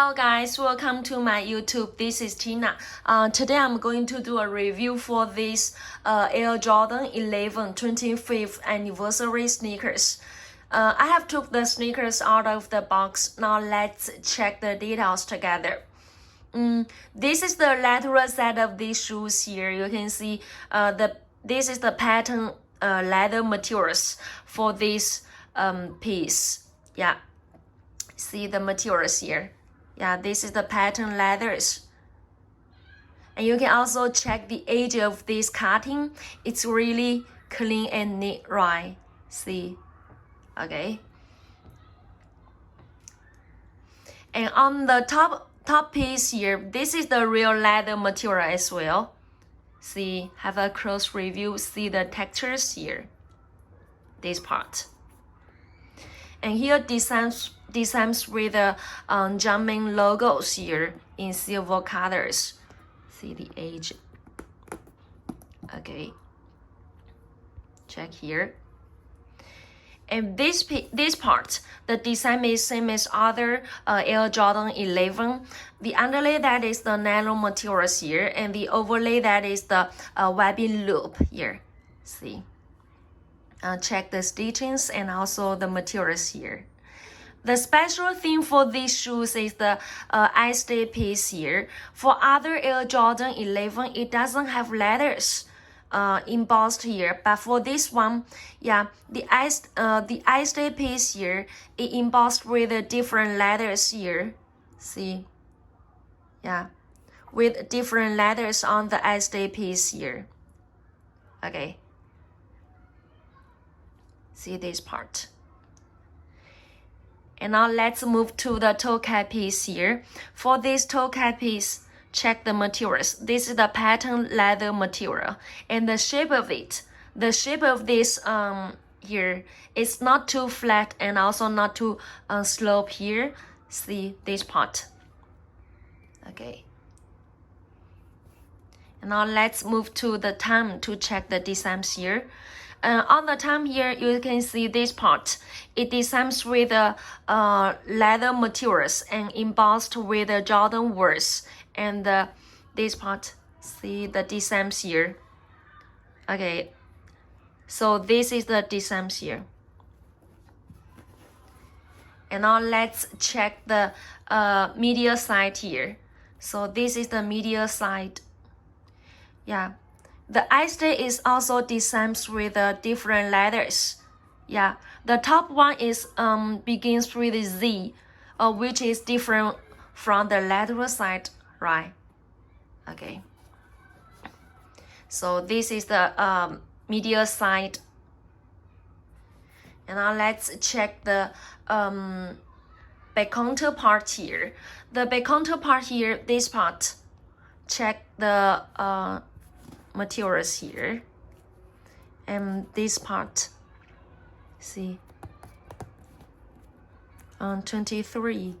Hello guys, welcome to my YouTube. This is Tina. Today I'm going to do a review for this Air Jordan 11 25th anniversary sneakers. I have took the sneakers out of the box. Now let's check the details together. This is the lateral side of these shoes here. You can see this is the pattern leather materials for this piece. Yeah, see the materials here. Yeah, this is the pattern leathers. And you can also check the edge of this cutting. It's really clean and neat, right? See? Okay. And on the top piece here, this is the real leather material as well. See, have a close review. See the textures here. This part. And here designs with the Jumpman logos here in silver colors. See the edge. Okay. Check here. And this part, the design is same as other Air Jordan 11. The underlay that is the nylon materials here, and the overlay that is the webbing loop here. See. Check the stitchings and also the materials here. The special thing for these shoes is the I-stay piece here. For other Air Jordan 11, it doesn't have letters embossed here, but for this one, yeah, the I-stay piece here, it embossed with the different letters here. See, yeah, with different letters on the I-stay piece here. Okay. See this part. And now let's move to the toe cap piece here. For this toe cap piece, check the materials. This is the pattern leather material. And the shape of it, the shape of this here, it's not too flat and also not too slope here. See this part. Okay. And now let's move to the thumb to check the designs here. On the thumb here, you can see this part. It designs with leather materials and embossed with Jordan words. And this part, see the designs here. Okay, so this is the designs here. And now let's check the medial side here. So this is the medial side. Yeah. The I-stay is also designed with different letters. Yeah, the top one is begins with a Z, which is different from the lateral side, right? Okay. So this is the medial side. And now let's check the back counter part here. The back counter part here, this part. Check the materials here, and this part, see, on 23.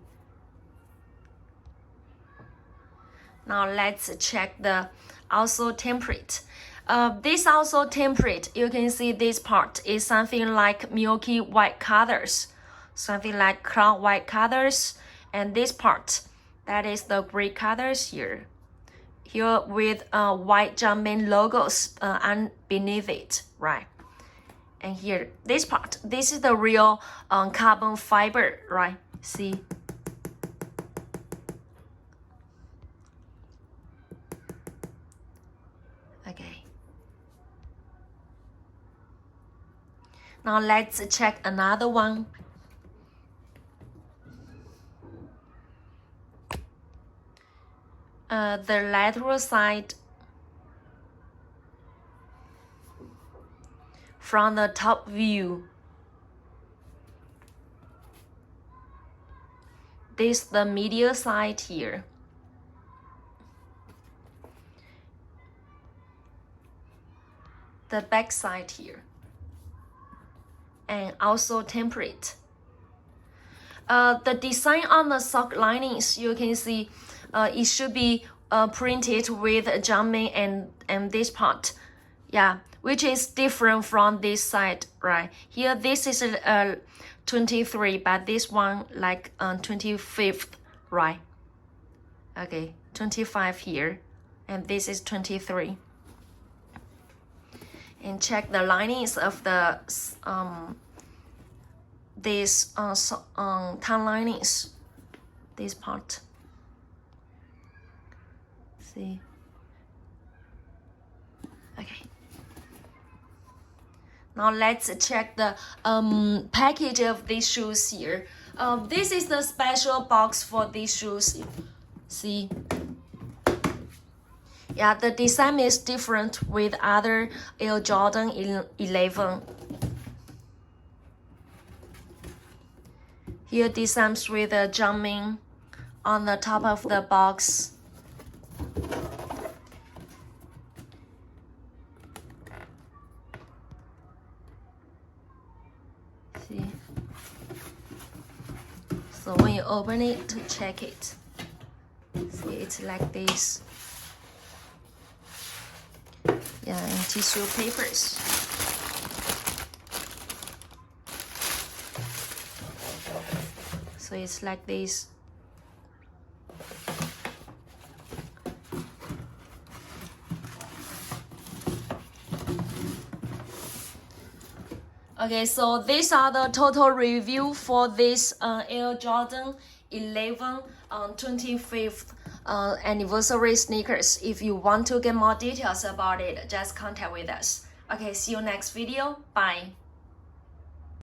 Now let's check the also template. This also template, you can see this part is something like milky white colors, something like cloud white colors, and this part, that is the gray colors here. Here with white Jumpman logos beneath it, right? And here, this part, this is the real carbon fiber, right? See? Okay. Now let's check another one. The lateral side from the top view. This the medial side here. The back side here. And also template. The design on the sock linings, you can see it should be printed with Jumpman and this part, yeah, which is different from this side, right? Here, this is 23, but this one like 25th, right? Okay, 25 here, and this is 23. And check the linings of the these tongue linings, this part. See. Okay. Now let's check the package of these shoes here. This is the special box for these shoes. See? Yeah, the design is different with other Air Jordan 11. Here designs with a jumping on the top of the box. See? So when you open it to check it, see, it's like this. Yeah, and tissue papers. So it's like this. Okay, so these are the total review for this Air Jordan 11 25th anniversary sneakers. If you want to get more details about it, just contact with us. Okay, see you next video. Bye.